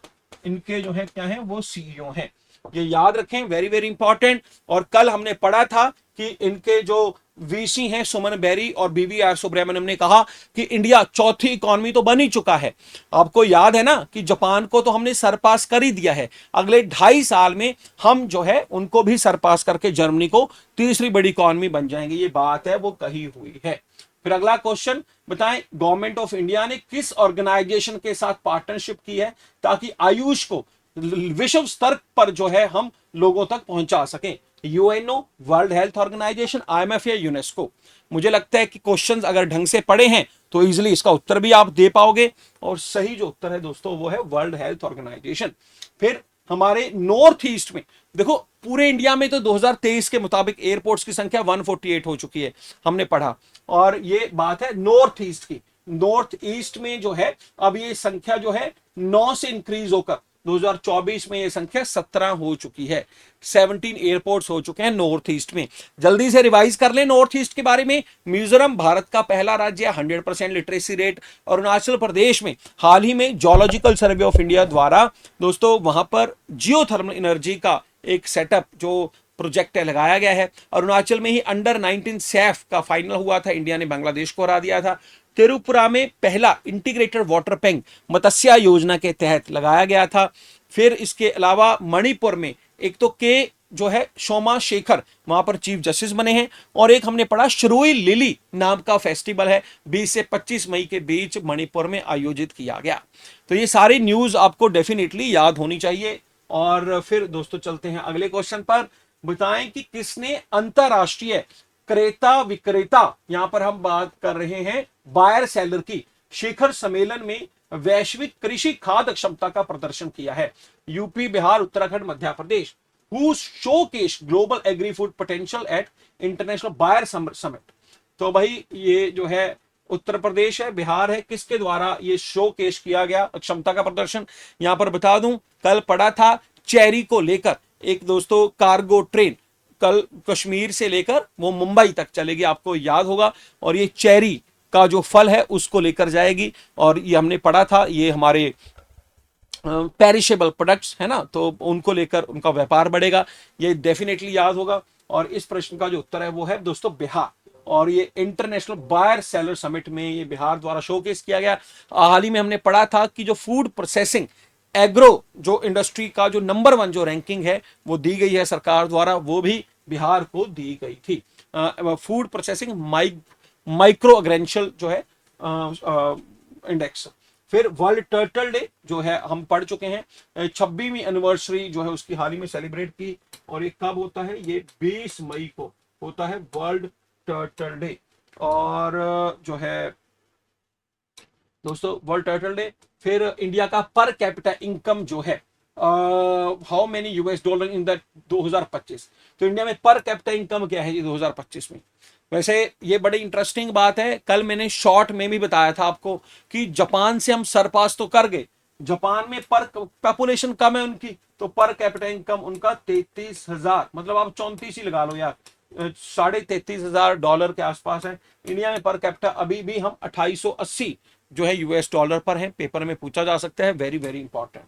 इनके जो है क्या है वो सीईओ हैं। ये याद रखें, वेरी वेरी इंपॉर्टेंट। और कल हमने पढ़ा था कि इनके जो वीसी हैं सुमन बेरी और BVR सुब्रमण्यम ने कहा कि इंडिया चौथी इकॉनमी तो बन ही चुका है। आपको याद है ना कि जापान को तो हमने सरपास कर ही दिया है, अगले 2.5 साल में हम जो है उनको भी सरपास करके जर्मनी को तीसरी बड़ी इकॉनमी बन जाएंगे। ये बात है वो कही हुई है। फिर अगला क्वेश्चन बताएं, गवर्नमेंट ऑफ इंडिया ने किस ऑर्गेनाइजेशन के साथ पार्टनरशिप की है ताकि आयुष को विश्व स्तर पर जो है हम लोगों तक पहुंचा सकें। UNO, world health organisation, IMF या यूनेस्को। मुझे लगता है कि क्वेश्चंस अगर ढंग से पढ़े हैं तो इजीली इसका उत्तर भी आप दे पाओगे, और सही जो उत्तर है दोस्तों वो है वर्ल्ड हेल्थ ऑर्गेनाइजेशन। फिर हमारे नॉर्थ ईस्ट में देखो पूरे इंडिया में तो 2023 के मुताबिक एयरपोर्ट्स की संख्या 148 हो चुकी है, हमने पढ़ा। और ये बात है नॉर्थ ईस्ट की। नॉर्थ ईस्ट में जो है अब ये संख्या जो है 9 से इंक्रीज होकर 2024 में ये संख्या 17 हो चुकी है। 17 एयरपोर्ट्स हो चुके हैं नॉर्थ ईस्ट में। जल्दी से रिवाइज कर लें नॉर्थ ईस्ट के बारे में। मिजोरम भारत का पहला राज्य, 100% लिटरेसी रेट। अरुणाचल प्रदेश में हाल ही में जियोलॉजिकल सर्वे ऑफ इंडिया द्वारा दोस्तों वहां पर जियोथर्मल एनर्जी का एक सेटअप जो प्रोजेक्ट है लगाया गया है। अरुणाचल में ही अंडर 19 सैफ का फाइनल हुआ था, इंडिया ने बांग्लादेश को हरा दिया था। त्रिपुरा में पहला इंटीग्रेटेड वाटर टैंक मत्स्य योजना के तहत लगाया गया था। फिर इसके अलावा मणिपुर में एक तो के जो है सोमा शेखर वहां पर चीफ जस्टिस बने हैं। और एक हमने पढ़ा शरोई लिली नाम का फेस्टिवल है, 20 से 25 मई के बीच मणिपुर में आयोजित किया गया। तो ये सारी न्यूज आपको डेफिनेटली याद होनी चाहिए। और फिर दोस्तों चलते हैं अगले क्वेश्चन पर। बताएं कि किसने अंतरराष्ट्रीय क्रेता विक्रेता, यहां पर हम बात कर रहे हैं बायर सेलर की, शिखर सम्मेलन में वैश्विक कृषि खाद्य क्षमता का प्रदर्शन किया है। UP, Bihar, Uttarakhand, Madhya Pradesh. Who showcase global agri food potential at international buyer summit. तो भाई ये जो है उत्तर प्रदेश है, बिहार है, किसके द्वारा ये शोकेस किया गया क्षमता का प्रदर्शन। यहां पर बता दूं कल पढ़ा था चेरी को लेकर एक दोस्तों कार्गो ट्रेन कल कश्मीर से लेकर वो मुंबई तक चलेगी, आपको याद होगा। और ये चेरी का जो फल है उसको लेकर जाएगी। और ये हमने पढ़ा था ये हमारे पेरिशेबल प्रोडक्ट्स है ना, तो उनको लेकर उनका व्यापार बढ़ेगा, ये डेफिनेटली याद होगा। और इस प्रश्न का जो उत्तर है वो है दोस्तों बिहार। और ये इंटरनेशनल बायर सेलर समिट में ये बिहार द्वारा शोकेस किया गया। हाल ही में हमने पढ़ा था कि जो फूड प्रोसेसिंग एग्रो जो इंडस्ट्री का जो नंबर 1 जो रैंकिंग है वो दी गई है सरकार द्वारा, वो भी बिहार को दी गई थी। फूड प्रोसेसिंग माइक्रो अग्रेंशियल जो है इंडेक्स। फिर वर्ल्ड टर्टल डे जो है हम पढ़ चुके हैं, 26वीं एनिवर्सरी जो है उसकी हाल ही में सेलिब्रेट की। और ये कब होता है, ये 20 मई को होता है वर्ल्ड टर्टल डे। और जो है दोस्तों वर्ल्ड टर्टल डे। फिर इंडिया का पर कैपिटा इनकम जो है how many US dollar in the 2025। तो इंडिया में पर कैपिटा इनकम क्या है 2025 में। वैसे ये बड़ी इंटरेस्टिंग बात है, कल मैंने शॉर्ट में भी बताया था आपको कि जापान से हम सरपास तो कर गए। जापान में पर पॉपुलेशन कम है उनकी, तो पर कैपिटा इनकम उनका 33,000, मतलब आप 34 ही लगा लो यार, $33,000 के आसपास है। इंडिया में पर कैपिटा अभी भी हम 2880 जो है यूएस डॉलर पर है। पेपर में पूछा जा सकता है, वेरी वेरी इंपॉर्टेंट।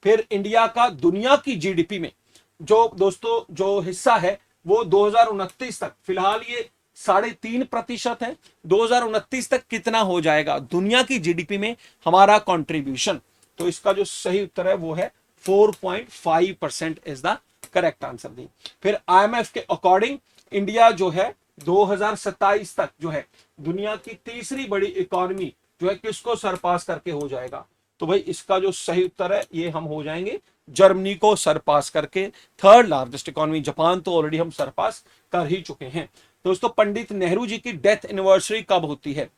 फिर इंडिया का दुनिया की जीडीपी में जो दोस्तों जो हिस्सा है वो 2029 तक, फिलहाल ये 3.5% है। 2029 तक कितना हो जाएगा दुनिया की जीडीपी में हमारा कंट्रीब्यूशन। तो इसका जो सही उत्तर है वो है 4.5% is the correct answer the. फिर आईएमएफ के अकॉर्डिंग इंडिया जो है 2027 तक जो है दुनिया की तीसरी बड़ी इकोनॉमी जो है किसको सरपास करके हो जाएगा। तो भाई इसका जो सही उत्तर है ये हम हो जाएंगे जर्मनी को सरपास करके। थर्ड लार्जेस्ट इकोनॉमी, जापान तो ऑलरेडी हम सरपास कर ही चुके हैं। दोस्तों पंडित नेहरू जी की डेथ एनिवर्सरी कब होती है,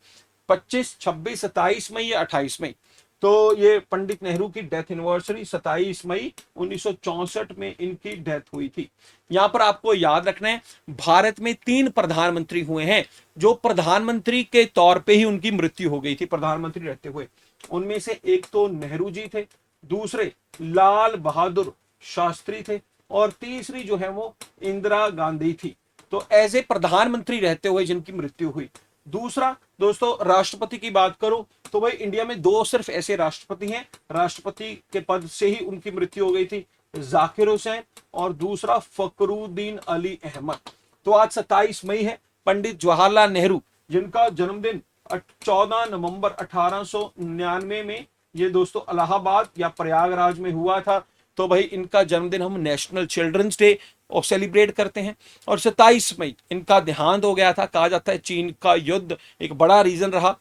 25, 26, 27 मई या 28 मई। तो ये पंडित नेहरू की डेथ एनिवर्सरी 27 मई 1964 में इनकी डेथ हुई थी। यहां पर आपको याद रखना है भारत में 3 प्रधानमंत्री हुए हैं जो प्रधानमंत्री के तौर पे ही उनकी मृत्यु हो गई थी प्रधानमंत्री रहते हुए। उनमें से एक तो नेहरू जी थे, दूसरे लाल बहादुर शास्त्री थे, और तीसरी जो है वो इंदिरा गांधी थी। तो एज ए प्रधानमंत्री रहते हुए जिनकी मृत्यु हुई। दूसरा दोस्तों राष्ट्रपति की बात करूं तो भाई इंडिया में 2 सिर्फ ऐसे राष्ट्रपति हैं, राष्ट्रपति के पद से ही उनकी मृत्यु हो गई थी, जाकिर हुसैन और दूसरा फखरुद्दीन अली अहमद। तो आज 27 मई है, पंडित जवाहरलाल नेहरू जिनका जन्मदिन 14 नवंबर 1899 में ये दोस्तों इलाहाबाद या प्रयागराज में हुआ था। तो भाई इनका जन्मदिन हम नेशनल चिल्ड्रंस डे और सेलिब्रेट करते हैं। और 27 मई इनका देहांत हो गया था। कहा जाता है चीन का युद्ध एक बड़ा रीजन रहा,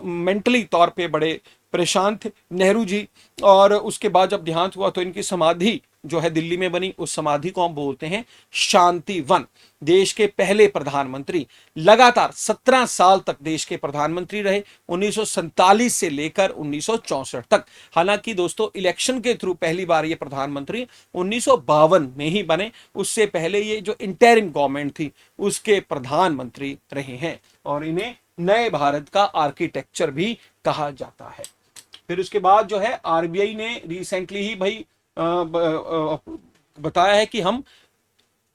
मेंटली तौर पे बड़े परेशान थे नेहरू जी। और उसके बाद जब देहांत हुआ तो इनकी समाधि जो है दिल्ली में बनी, उस समाधि को हम बोलते हैं शांति वन। देश के पहले प्रधानमंत्री, लगातार 17 साल तक देश के प्रधानमंत्री रहे, 1947 से लेकर 1964 तक। हालांकि दोस्तों इलेक्शन के थ्रू पहली बार ये प्रधानमंत्री 1952 में ही बने, उससे पहले ये जो इंटरिम गवर्नमेंट थी उसके प्रधानमंत्री रहे हैं, और इन्हें नए भारत का आर्किटेक्चर भी कहा जाता है। फिर उसके बाद जो है आरबीआई ने रिसेंटली ही भाई बताया है कि हम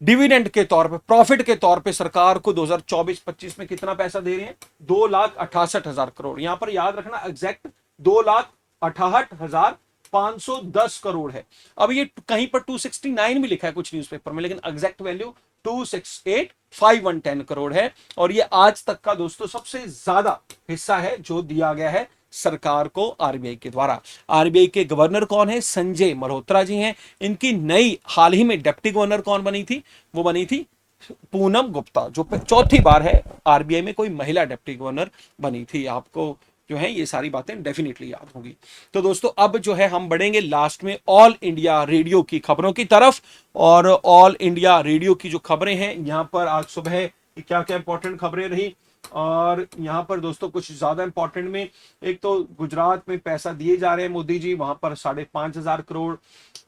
डिविडेंड के तौर पे, प्रॉफिट के तौर पे सरकार को 2024-25 में कितना पैसा दे रहे हैं, 2,68,000 करोड़। यहां पर याद रखना एग्जैक्ट 2,68,510 करोड़ है। अब ये कहीं पर 269 भी लिखा है कुछ न्यूज़पेपर में, लेकिन एग्जैक्ट वैल्यू 268,510 करोड़ है, और ये आज तक का दोस्तों सबसे ज्यादा हिस्सा है जो दिया गया है सरकार को आरबीआई के द्वारा। आरबीआई के गवर्नर कौन है, संजय मल्होत्रा जी हैं। इनकी नई हाल ही में डिप्टी गवर्नर कौन बनी थी, वो बनी थी पूनम गुप्ता, जो चौथी बार है आरबीआई में कोई महिला डिप्टी गवर्नर बनी थी। आपको जो है ये सारी बातें डेफिनेटली याद होंगी। तो दोस्तों अब जो है हम बढ़ेंगे लास्ट में ऑल इंडिया रेडियो की खबरों की तरफ, और ऑल इंडिया रेडियो की जो खबरें हैं यहाँ पर आज सुबह क्या क्या इंपॉर्टेंट खबरें रही, और यहाँ पर दोस्तों कुछ ज्यादा इंपॉर्टेंट में, एक तो गुजरात में पैसा दिए जा रहे हैं मोदी जी, वहां पर 5,500 करोड़।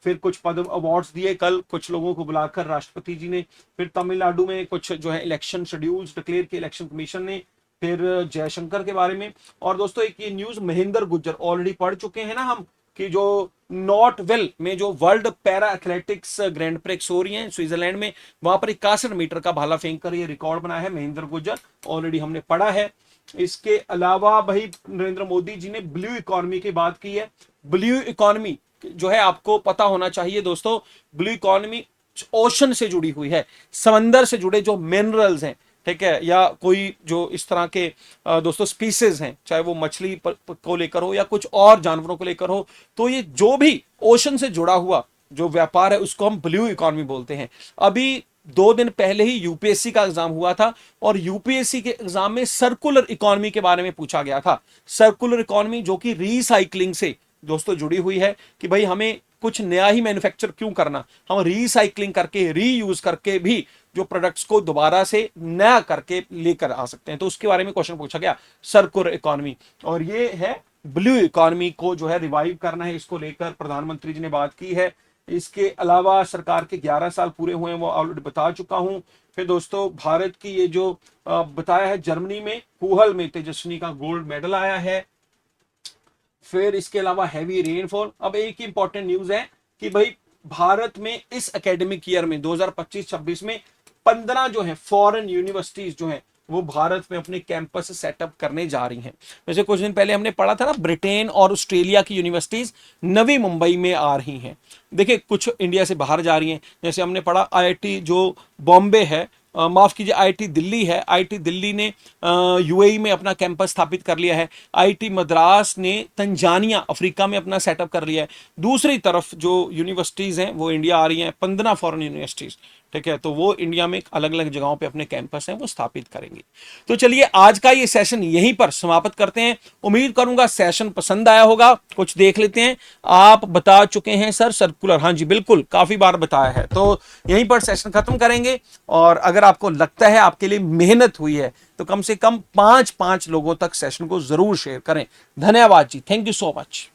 फिर कुछ पद्म अवार्ड्स दिए कल कुछ लोगों को बुलाकर राष्ट्रपति जी ने। फिर तमिलनाडु में कुछ जो है इलेक्शन शेड्यूल्स डिक्लेयर किए इलेक्शन कमीशन ने। फिर जयशंकर के बारे में, और दोस्तों एक ये न्यूज महेंद्र गुज्जर ऑलरेडी पढ़ चुके हैं ना हम, कि जो नॉर्टवेल में जो world para athletics grand prix हो रही है स्विट्जरलैंड में, वहां पर 61 मीटर का भाला फेंक कर ये रिकॉर्ड बनाया है महेंद्र गुज्जर, ऑलरेडी हमने पढ़ा है। इसके अलावा भाई नरेंद्र मोदी जी ने ब्लू इकोनॉमी की बात की है। ब्लू इकोनॉमी जो है आपको पता होना चाहिए दोस्तों, ब्लू इकोनॉमी ओशन से जुड़ी हुई है, समंदर से जुड़े जो मिनरल्स हैं, ठीक है, या कोई जो इस तरह के दोस्तों स्पीसीज हैं, चाहे वो मछली को लेकर हो या कुछ और जानवरों को लेकर हो, तो ये जो भी ओशन से जुड़ा हुआ जो व्यापार है उसको हम ब्लू इकोनॉमी बोलते हैं। अभी 2 दिन पहले ही यूपीएससी का एग्जाम हुआ था, और यूपीएससी के एग्जाम में सर्कुलर इकोनॉमी के बारे में पूछा गया था। सर्कुलर इकोनॉमी जो कि रिसाइकलिंग से दोस्तों जुड़ी हुई है, कि भाई हमें कुछ नया ही मैन्युफैक्चर क्यों करना, हम रिसाइकलिंग करके रीयूज करके भी जो प्रोडक्ट्स को दोबारा से नया करके लेकर आ सकते हैं। तो उसके बारे में क्वेश्चन पूछा गया, सर्कुलर इकोनॉमी, और ये है ब्लू इकोनॉमी को जो है रिवाइव करना है, इसको लेकर प्रधानमंत्री जी ने बात की है। इसके अलावा सरकार के 11 साल पूरे हुए हैं, वो ऑलरेडी बता चुका हूं। फिर दोस्तों भारत की ये जो बताया है, जर्मनी में फूहल में तेजस्विनी का गोल्ड मेडल आया है। फिर इसके अलावा हैवी रेनफॉल। अब एक इंपॉर्टेंट न्यूज है कि भाई भारत में इस एकेडमिक ईयर में 2025-26 में 15 जो है फॉरेन यूनिवर्सिटीज जो है वो भारत में अपने कैंपस सेटअप करने जा रही हैं। वैसे कुछ दिन पहले हमने पढ़ा था ना, ब्रिटेन और ऑस्ट्रेलिया की यूनिवर्सिटीज नवी मुंबई में आ रही हैं। देखिए कुछ इंडिया से बाहर जा रही हैं, जैसे हमने पढ़ा आईआईटी जो बॉम्बे है, माफ कीजिए आईआईटी दिल्ली है, आईआईटी दिल्ली ने यूएई में अपना कैंपस स्थापित कर लिया है। आईआईटी मद्रास ने तंजानिया अफ्रीका में अपना सेटअप कर लिया है। दूसरी तरफ जो यूनिवर्सिटीज हैं वो इंडिया आ रही हैं, 15 फॉरेन यूनिवर्सिटीज, ठीक है, तो वो इंडिया में अलग अलग जगहों पे अपने कैंपस हैं वो स्थापित करेंगे। तो चलिए आज का ये सेशन यहीं पर समाप्त करते हैं। उम्मीद करूंगा सेशन पसंद आया होगा। कुछ देख लेते हैं, आप बता चुके हैं सर सर्कुलर, हाँ जी बिल्कुल काफी बार बताया है, तो यहीं पर सेशन खत्म करेंगे। और अगर आपको लगता है आपके लिए मेहनत हुई है तो कम से कम 5 लोगों तक सेशन को जरूर शेयर करें। धन्यवाद जी, थैंक यू सो मच।